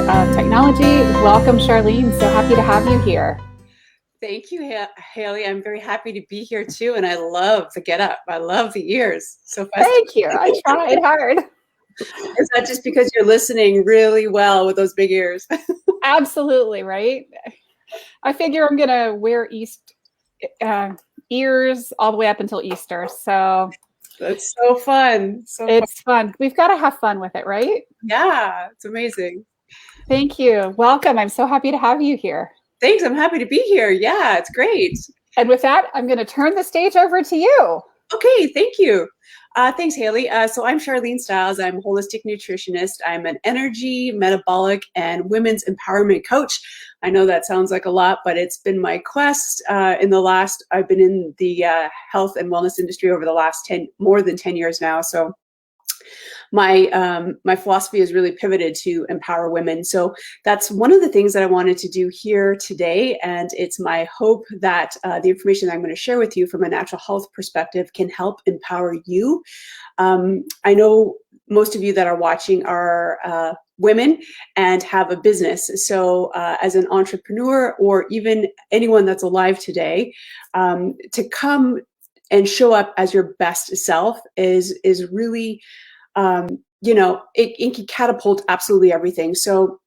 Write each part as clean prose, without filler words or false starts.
of technology. Welcome, Charlene. So happy to have you here. Thank you, Haley. I'm very happy to be here too. And I love the get up. I love the ears. So festive. Thank you. I tried hard. Is that just because you're listening really well with those big ears? Absolutely, right? I figure I'm going to wear ears all the way up until Easter. So That's so fun. it's fun. We've got to have fun with it, right? Yeah, it's amazing. Thank you. Welcome. I'm so happy to have you here. Thanks. I'm happy to be here. Yeah, it's great. And with that, I'm going to turn the stage over to you. Okay, thank you. Thanks, Haley. So I'm Sharlene Styles. I'm a holistic nutritionist. I'm an energy, metabolic, and women's empowerment coach. I know that sounds like a lot, but it's been my quest I've been in the health and wellness industry over the last more than 10 years now. So my philosophy is really pivoted to empower women. So that's one of the things that I wanted to do here today. And it's my hope that the information that I'm going to share with you from a natural health perspective can help empower you. I know most of you that are watching are women and have a business. So as an entrepreneur, or even anyone that's alive today, to come and show up as your best self is really it can catapult absolutely everything. So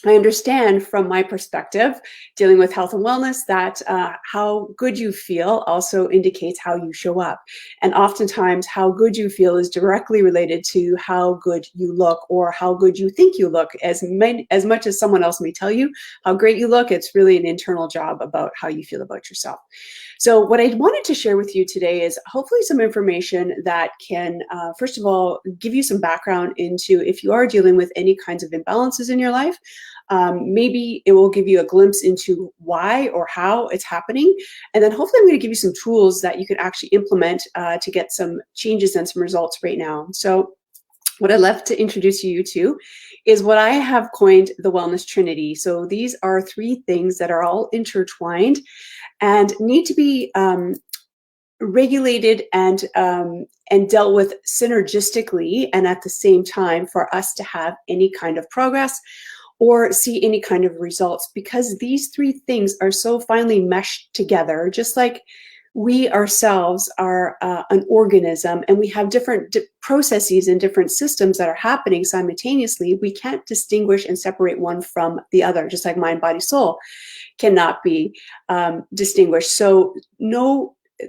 I understand from my perspective, dealing with health and wellness, that how good you feel also indicates how you show up. And oftentimes how good you feel is directly related to how good you look, or how good you think you look. As much as someone else may tell you how great you look, it's really an internal job about how you feel about yourself. So what I wanted to share with you today is hopefully some information that can, first of all, give you some background into if you are dealing with any kinds of imbalances in your life. Maybe it will give you a glimpse into why or how it's happening. And then hopefully I'm going to give you some tools that you can actually implement to get some changes and some results right now. So what I'd love to introduce you to is what I have coined the Wellness Trinity. So these are three things that are all intertwined and need to be regulated and dealt with synergistically, and at the same time for us to have any kind of progress or see any kind of results, because these three things are so finely meshed together, just like we ourselves are an organism, and we have different processes and different systems that are happening simultaneously. We can't distinguish and separate one from the other, just like mind, body, soul cannot be distinguished. So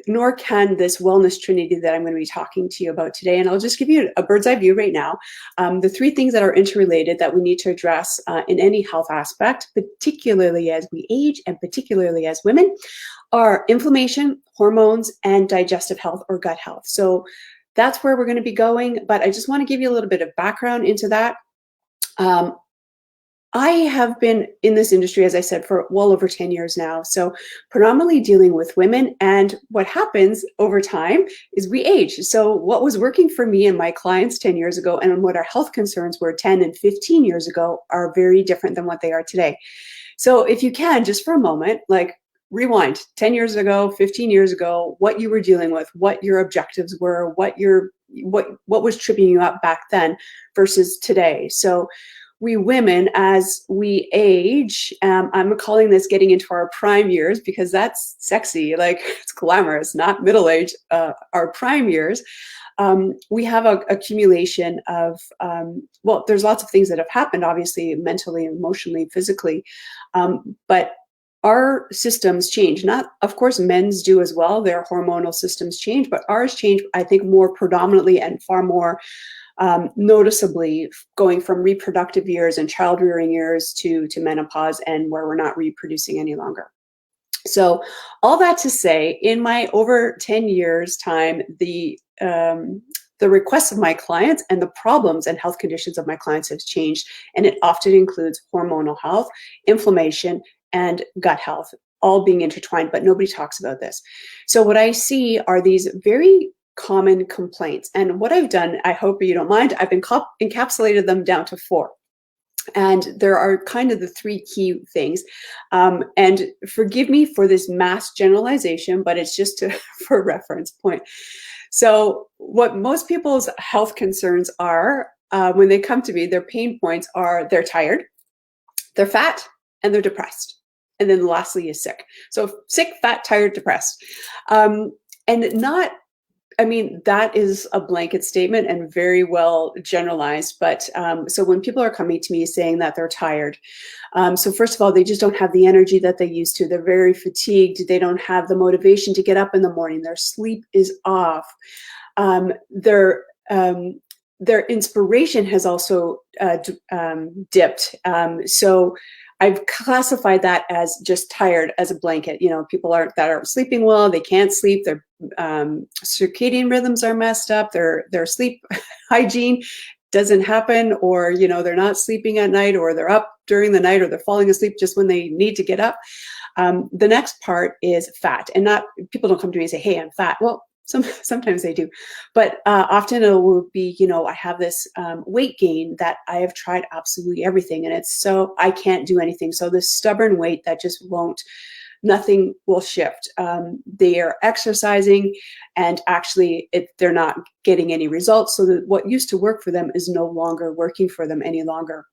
nor can this wellness trinity that I'm going to be talking to you about today. And I'll just give you a bird's eye view right now. The three things that are interrelated that we need to address in any health aspect, particularly as we age and particularly as women, are inflammation, hormones, and digestive health or gut health. So that's where we're going to be going. But I just want to give you a little bit of background into that. I have been in this industry, as I said, for well over 10 years now. So predominantly dealing with women, and what happens over time is we age. So what was working for me and my clients 10 years ago, and what our health concerns were 10 and 15 years ago, are very different than what they are today. So if you can, just for a moment, like rewind 10 years ago, 15 years ago, what you were dealing with, what your objectives were, what was tripping you up back then versus today. So we women, as we age, I'm calling this getting into our prime years, because that's sexy, like it's glamorous, not middle age, our prime years. We have an accumulation of, there's lots of things that have happened, obviously, mentally, emotionally, physically, but our systems change. Not, of course, men's do as well. Their hormonal systems change, but ours change, I think, more predominantly and far more noticeably, going from reproductive years and child rearing years to menopause, and where we're not reproducing any longer. So all that to say, in my over 10 years time, the requests of my clients and the problems and health conditions of my clients have changed, and it often includes hormonal health, inflammation, and gut health, all being intertwined, but nobody talks about this. So what I see are these very common complaints. And what I've done, I hope you don't mind, I've encapsulated them down to 4. And there are kind of the 3 key things. And forgive me for this mass generalization, but it's just for reference point. So what most people's health concerns are, when they come to me, their pain points are they're tired, they're fat, and they're depressed. And then lastly is sick. So sick, fat, tired, depressed. And not, I mean, that is a blanket statement and very well generalized. But so when people are coming to me saying that they're tired, so first of all, they just don't have the energy that they used to. They're very fatigued. They don't have the motivation to get up in the morning. Their sleep is off. Their inspiration has also dipped. So I've classified that as just tired as a blanket. You know, people that aren't sleeping well, they can't sleep, their circadian rhythms are messed up, their sleep hygiene doesn't happen, or, you know, they're not sleeping at night, or they're up during the night, or they're falling asleep just when they need to get up. The next part is fat, and not, people don't come to me and say, hey, I'm fat. Well, sometimes they do, but often it will be, you know, I have this weight gain that I have tried absolutely everything, and it's so I can't do anything. So this stubborn weight that just won't, nothing will shift. They are exercising, and actually they're not getting any results. So that what used to work for them is no longer working for them any longer.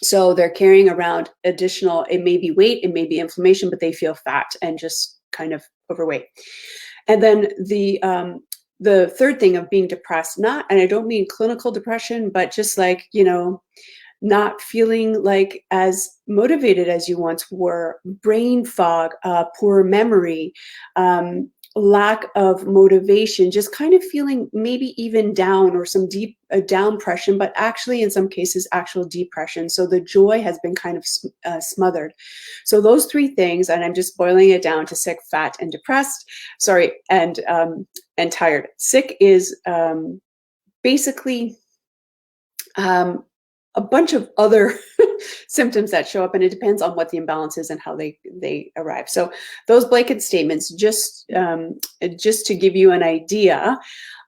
So they're carrying around additional, it may be weight, it may be inflammation, but they feel fat and just kind of overweight. And then the third thing of being depressed, not, and I don't mean clinical depression, but just like, you know, not feeling like as motivated as you once were, brain fog, poor memory, lack of motivation, just kind of feeling maybe even down, or some deep downpression, but actually in some cases actual depression. So the joy has been kind of smothered. So those three things, and I'm just boiling it down to sick, fat, and depressed. Sorry, and tired. Sick is basically a bunch of other symptoms that show up, and it depends on what the imbalance is and how they arrive. So those blanket statements, just to give you an idea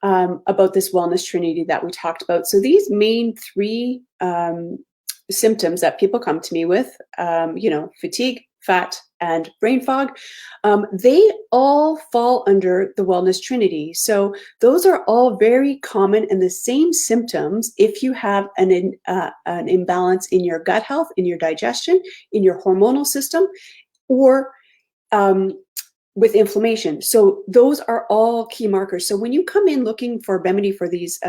about this wellness trinity that we talked about. So these main three symptoms that people come to me with, you know, fatigue, fat, and brain fog, they all fall under the wellness trinity. So those are all very common and the same symptoms if you have an imbalance in your gut health, in your digestion, in your hormonal system, or with inflammation. So those are all key markers. So when you come in looking for remedy for these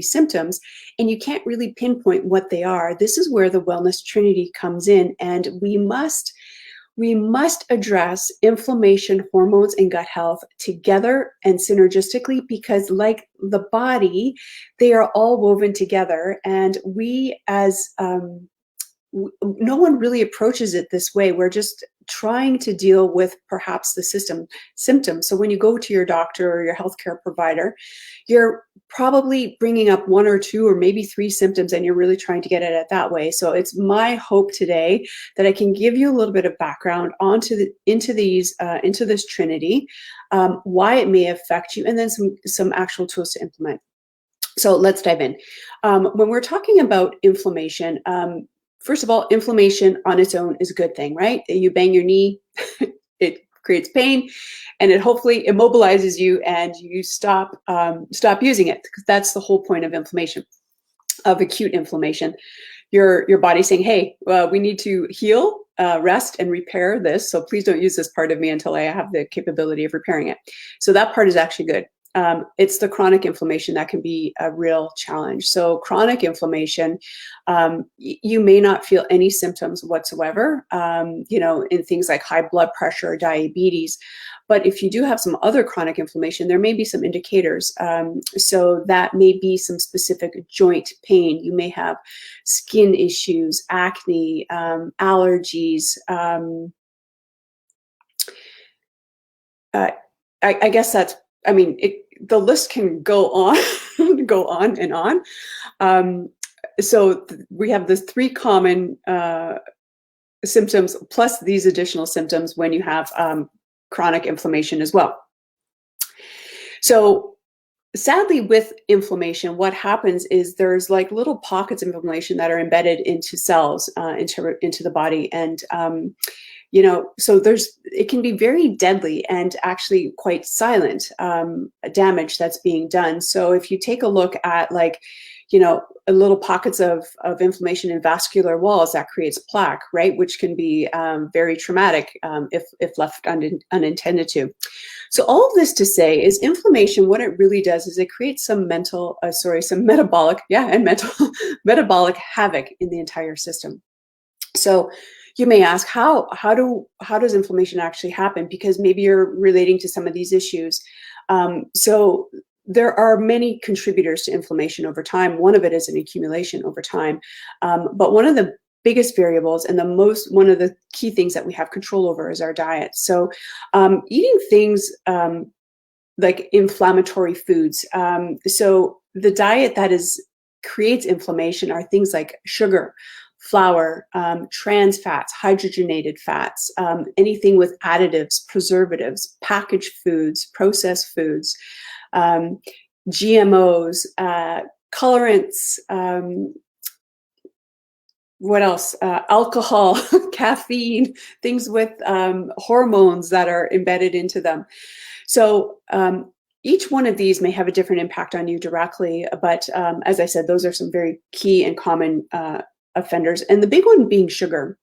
symptoms, and you can't really pinpoint what they are, this is where the wellness trinity comes in, and we must address inflammation, hormones, and gut health together and synergistically, because like the body, they are all woven together, and we as no one really approaches it this way. We're just trying to deal with perhaps the symptoms. So when you go to your doctor or your healthcare provider, you're probably bringing up one or two or maybe three symptoms, and you're really trying to get at it that way. So it's my hope today that I can give you a little bit of background into this trinity, why it may affect you, and then some actual tools to implement. So let's dive in. When we're talking about inflammation, first of all, inflammation on its own is a good thing, right? You bang your knee, it creates pain, and it hopefully immobilizes you, and you stop using it, because that's the whole point of inflammation, of acute inflammation. Your body saying, hey, we need to heal, rest, and repair this. So please don't use this part of me until I have the capability of repairing it. So that part is actually good. It's the chronic inflammation that can be a real challenge. So chronic inflammation, you may not feel any symptoms whatsoever, you know, in things like high blood pressure or diabetes. But if you do have some other chronic inflammation, there may be some indicators. So that may be some specific joint pain. You may have skin issues, acne, allergies. I guess that's, I mean, the list can go on, go on and on. So we have the three common symptoms plus these additional symptoms when you have chronic inflammation as well. So sadly, with inflammation, what happens is there's like little pockets of inflammation that are embedded into cells, into the body, and you know, so it can be very deadly and actually quite silent damage that's being done. So if you take a look at, like, little pockets of inflammation in vascular walls that creates plaque, right? Which can be very traumatic if left unintended to. So all of this to say is inflammation, what it really does is it creates some metabolic, metabolic havoc in the entire system. So you may ask, how does inflammation actually happen? Because maybe you're relating to some of these issues. So there are many contributors to inflammation over time. One of it is an accumulation over time. But one of the biggest variables and one of the key things that we have control over is our diet. So eating things like inflammatory foods. So the diet that creates inflammation are things like sugar, flour, trans fats, hydrogenated fats, anything with additives, preservatives, packaged foods, processed foods, GMOs, colorants, what else? Alcohol, caffeine, things with hormones that are embedded into them. So each one of these may have a different impact on you directly, but as I said, those are some very key and common offenders. And the big one being sugar.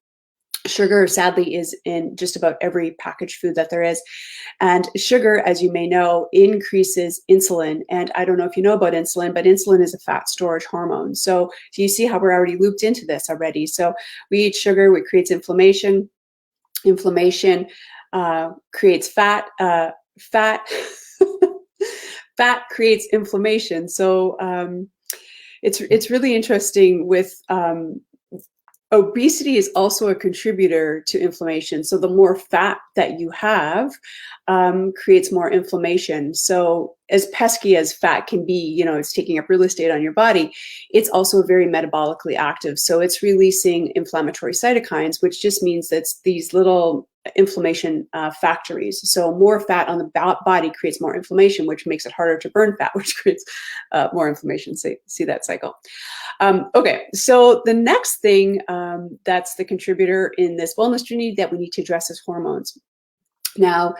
Sugar, sadly, is in just about every packaged food that there is. And sugar, as you may know, increases insulin. And I don't know if you know about insulin, but insulin is a fat storage hormone. So do you see how we're already looped into this already? So we eat sugar, it creates inflammation. Inflammation creates fat. Fat creates inflammation. So it's really interesting with obesity is also a contributor to inflammation. So the more fat that you have creates more inflammation. So as pesky as fat can be, it's taking up real estate on your body, it's also very metabolically active. So it's releasing inflammatory cytokines, which just means that it's these little inflammation factories. So more fat on the body creates more inflammation, which makes it harder to burn fat, which creates more inflammation. So see that cycle. Okay, so the next thing that's the contributor in this wellness journey that we need to address is hormones. Now,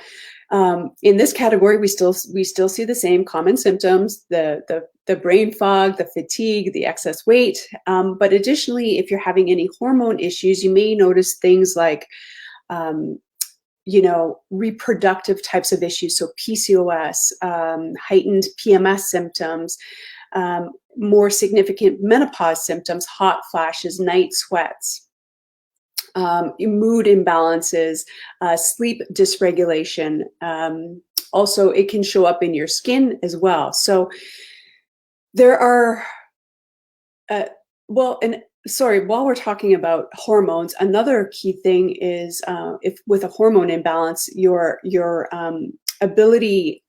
in this category, we still see the same common symptoms: the brain fog, the fatigue, the excess weight. But additionally, if you're having any hormone issues, you may notice things like reproductive types of issues, so PCOS, heightened PMS symptoms, more significant menopause symptoms, hot flashes, night sweats, mood imbalances, sleep dysregulation. Also, it can show up in your skin as well. So there are, while we're talking about hormones, another key thing is if with a hormone imbalance, your ability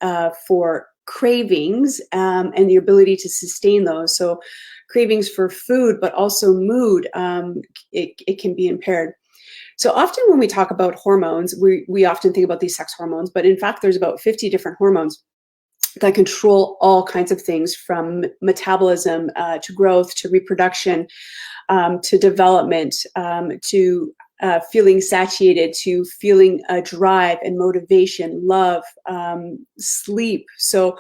for cravings and the ability to sustain those. So cravings for food, but also mood, it can be impaired. So often when we talk about hormones, we often think about these sex hormones, but in fact, there's about 50 different hormones that control all kinds of things, from metabolism to growth, to reproduction, to development, to feeling satiated, to feeling a drive and motivation, love, sleep. So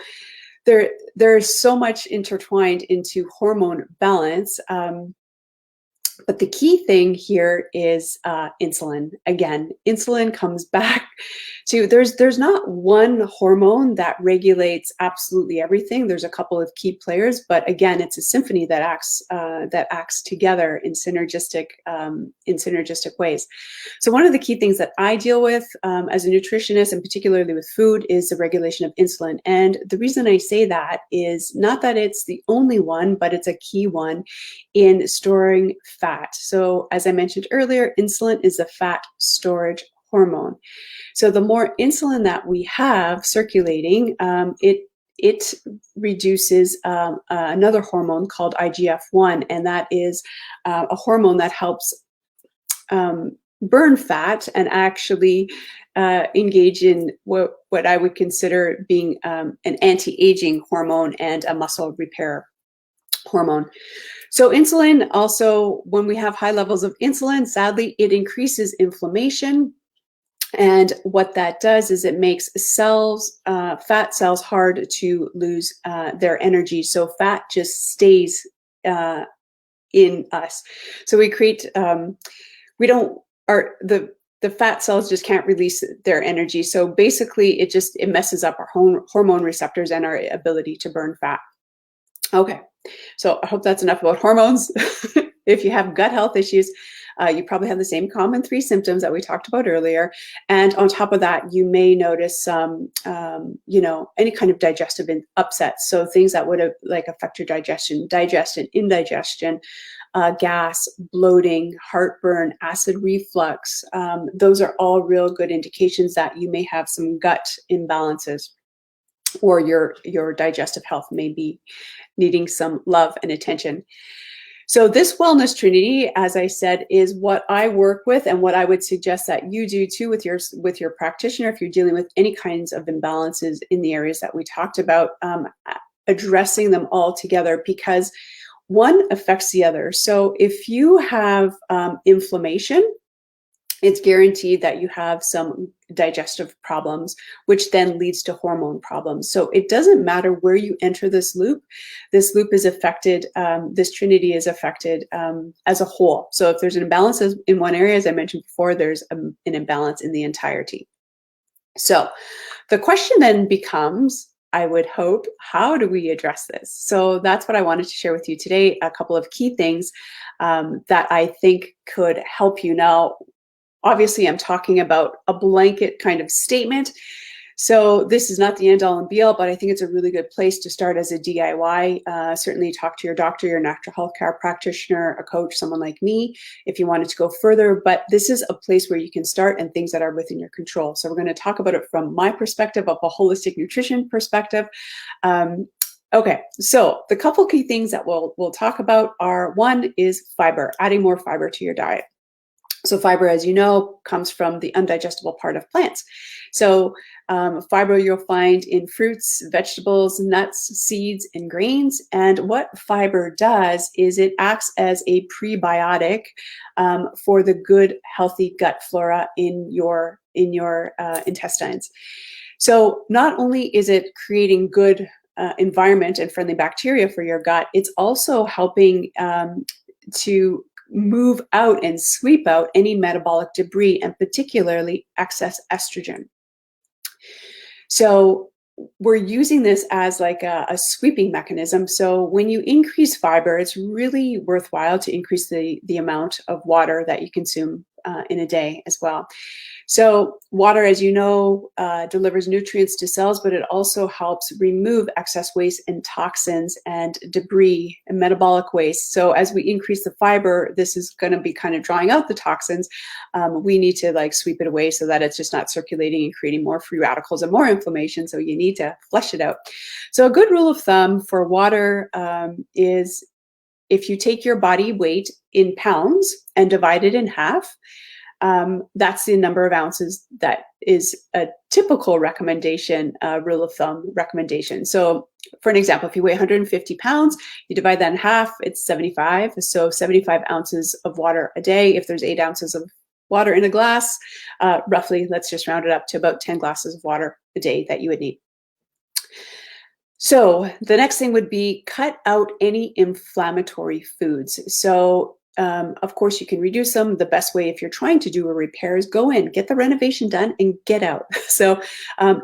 there's so much intertwined into hormone balance. But the key thing here is insulin. Again, insulin comes back to, there's not one hormone that regulates absolutely everything. There's a couple of key players, but again, it's a symphony that acts together in synergistic ways. So one of the key things that I deal with as a nutritionist, and particularly with food, is the regulation of insulin. And the reason I say that is not that it's the only one, but it's a key one in storing fat. So as I mentioned earlier, insulin is a fat storage hormone. So the more insulin that we have circulating, it reduces another hormone called IGF-1, and that is a hormone that helps burn fat and actually engage in what I would consider being an anti-aging hormone and a muscle repair hormone. So insulin also, when we have high levels of insulin, sadly, it increases inflammation. And what that does is it makes cells, fat cells, hard to lose their energy. So fat just stays in us. So we create, the fat cells just can't release their energy. So basically it messes up our hormone receptors and our ability to burn fat. Okay, so I hope that's enough about hormones. If you have gut health issues, you probably have the same common 3 symptoms that we talked about earlier. And on top of that, you may notice some, any kind of digestive upsets. So things that would affect your digestion, indigestion, gas, bloating, heartburn, acid reflux. Those are all real good indications that you may have some gut imbalances, or your digestive health may be needing some love and attention. So this Wellness Trinity, as I said, is what I work with and what I would suggest that you do too with your practitioner if you're dealing with any kinds of imbalances in the areas that we talked about, addressing them all together, because one affects the other. So if you have inflammation, it's guaranteed that you have some digestive problems, which then leads to hormone problems. So it doesn't matter where you enter this loop. This loop is affected, this trinity is affected as a whole. So if there's an imbalance in one area, as I mentioned before, there's an imbalance in the entirety. So the question then becomes, I would hope, how do we address this? So that's what I wanted to share with you today, a couple of key things that I think could help you. Now, obviously, I'm talking about a blanket kind of statement. So this is not the end all and be all, but I think it's a really good place to start as a DIY. Certainly talk to your doctor, your natural health care practitioner, a coach, someone like me, if you wanted to go further. But this is a place where you can start and things that are within your control. So we're going to talk about it from my perspective, of a holistic nutrition perspective. Okay, so the couple key things that we'll talk about are, one is fiber, adding more fiber to your diet. So fiber, as you know, comes from the undigestible part of plants. So fiber you'll find in fruits, vegetables, nuts, seeds, and grains. And what fiber does is it acts as a prebiotic for the good, healthy gut flora in your intestines. So not only is it creating good environment and friendly bacteria for your gut, it's also helping to move out and sweep out any metabolic debris, and particularly excess estrogen. So we're using this as like a sweeping mechanism. So when you increase fiber, it's really worthwhile to increase the amount of water that you consume in a day as well. So water, as you know, delivers nutrients to cells, but it also helps remove excess waste and toxins and debris and metabolic waste. So as we increase the fiber, this is going to be kind of drawing out the toxins. We need to sweep it away so that it's just not circulating and creating more free radicals and more inflammation. So you need to flush it out. So a good rule of thumb for water is, if you take your body weight in pounds and divide it in half, that's the number of ounces that is a typical recommendation, rule of thumb recommendation. So for an example, if you weigh 150 pounds, you divide that in half, it's 75. So 75 ounces of water a day. If there's 8 ounces of water in a glass, roughly, let's just round it up to about 10 glasses of water a day that you would need. So the next thing would be cut out any inflammatory foods. So of course, you can reduce them. The best way, if you're trying to do a repair, is go in, get the renovation done, and get out. So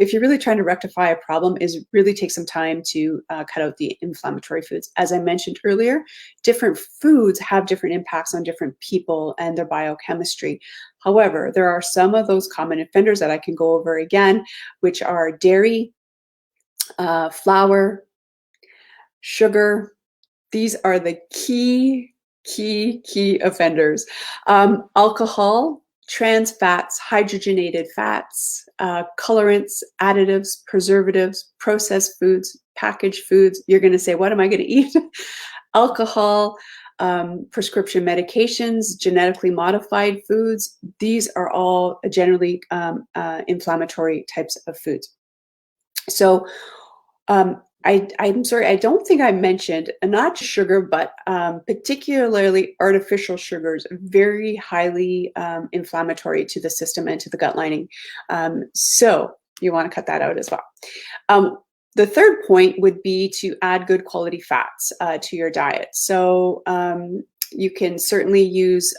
if you're really trying to rectify a problem, is really take some time to cut out the inflammatory foods. As I mentioned earlier, different foods have different impacts on different people and their biochemistry. However, there are some of those common offenders that I can go over again, which are dairy, flour, sugar. These are the key offenders. Alcohol, trans fats, hydrogenated fats, colorants, additives, preservatives, processed foods, packaged foods. You're going to say, what am I going to eat? Alcohol, prescription medications, genetically modified foods. These are all generally inflammatory types of foods. So I'm sorry, I don't think I mentioned, not sugar, but particularly artificial sugars, very highly inflammatory to the system and to the gut lining. So you want to cut that out as well. The third point would be to add good quality fats to your diet. So you can certainly use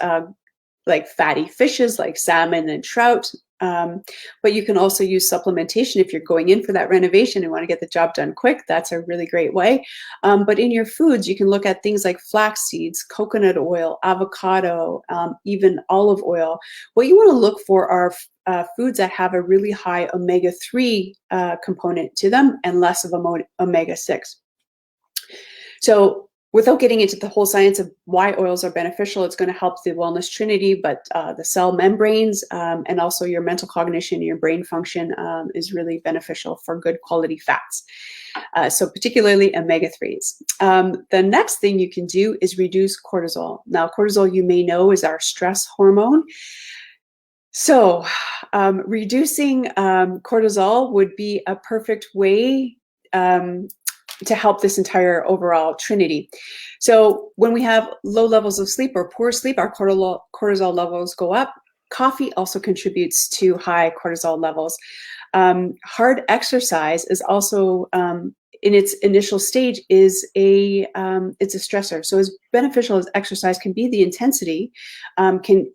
like fatty fishes like salmon and trout, but you can also use supplementation if you're going in for that renovation and want to get the job done quick. That's a really great way. But in your foods, you can look at things like flax seeds, coconut oil, avocado, even olive oil. What you want to look for are foods that have a really high omega-3 component to them and less of omega-6. So without getting into the whole science of why oils are beneficial, it's going to help the Wellness Trinity, but the cell membranes and also your mental cognition, your brain function is really beneficial for good quality fats. So particularly omega-3s. The next thing you can do is reduce cortisol. Now, cortisol, you may know, is our stress hormone. So reducing cortisol would be a perfect way to help this entire overall trinity. So when we have low levels of sleep or poor sleep, our cortisol levels go up. Coffee also contributes to high cortisol levels. Hard exercise is also, in its initial stage, is it's a stressor. So as beneficial as exercise can be, the intensity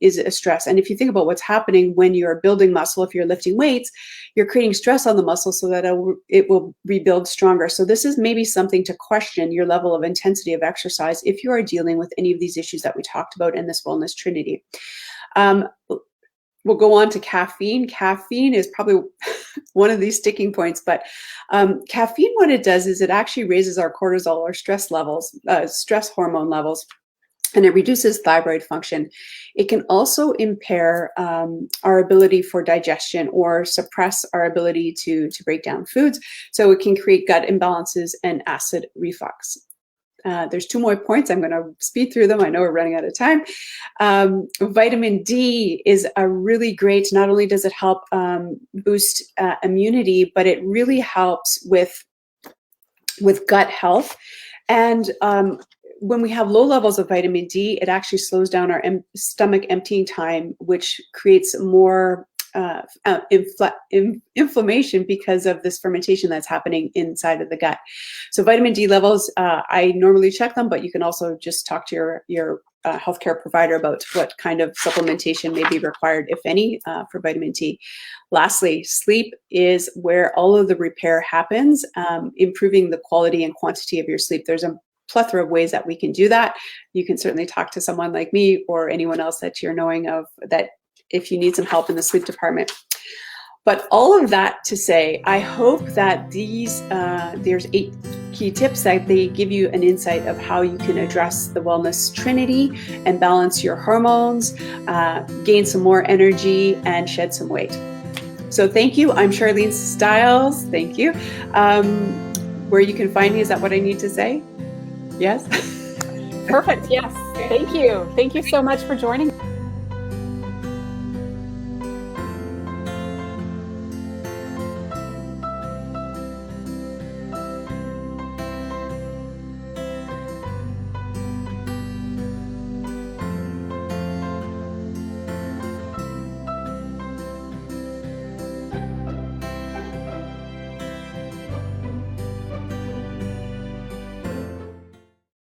is a stress. And if you think about what's happening when you're building muscle, if you're lifting weights, you're creating stress on the muscle so that it will rebuild stronger. So this is maybe something to question your level of intensity of exercise if you are dealing with any of these issues that we talked about in this Wellness Trinity. We'll go on to caffeine. Caffeine is probably one of these sticking points, but caffeine, what it does is it actually raises our cortisol or stress levels, stress hormone levels, and it reduces thyroid function. It can also impair our ability for digestion or suppress our ability to break down foods. So it can create gut imbalances and acid reflux. There's two more points. I'm going to speed through them. I know we're running out of time. Vitamin D is a really great, not only does it help boost immunity, but it really helps with gut health. And when we have low levels of vitamin D, it actually slows down our stomach emptying time, which creates more inflammation because of this fermentation that's happening inside of the gut. So vitamin D levels, I normally check them, but you can also just talk to your healthcare provider about what kind of supplementation may be required, if any, for vitamin D. Lastly, sleep is where all of the repair happens, improving the quality and quantity of your sleep. There's a plethora of ways that we can do that. You can certainly talk to someone like me or anyone else that you're knowing of that if you need some help in the sleep department. But all of that to say, I hope that there's 8 key tips that they give you an insight of how you can address the Wellness Trinity and balance your hormones, gain some more energy, and shed some weight. So thank you. I'm Sharlene Styles. Thank you. Where you can find me, is that what I need to say? Yes? Perfect. Yes. Thank you. Thank you so much for joining.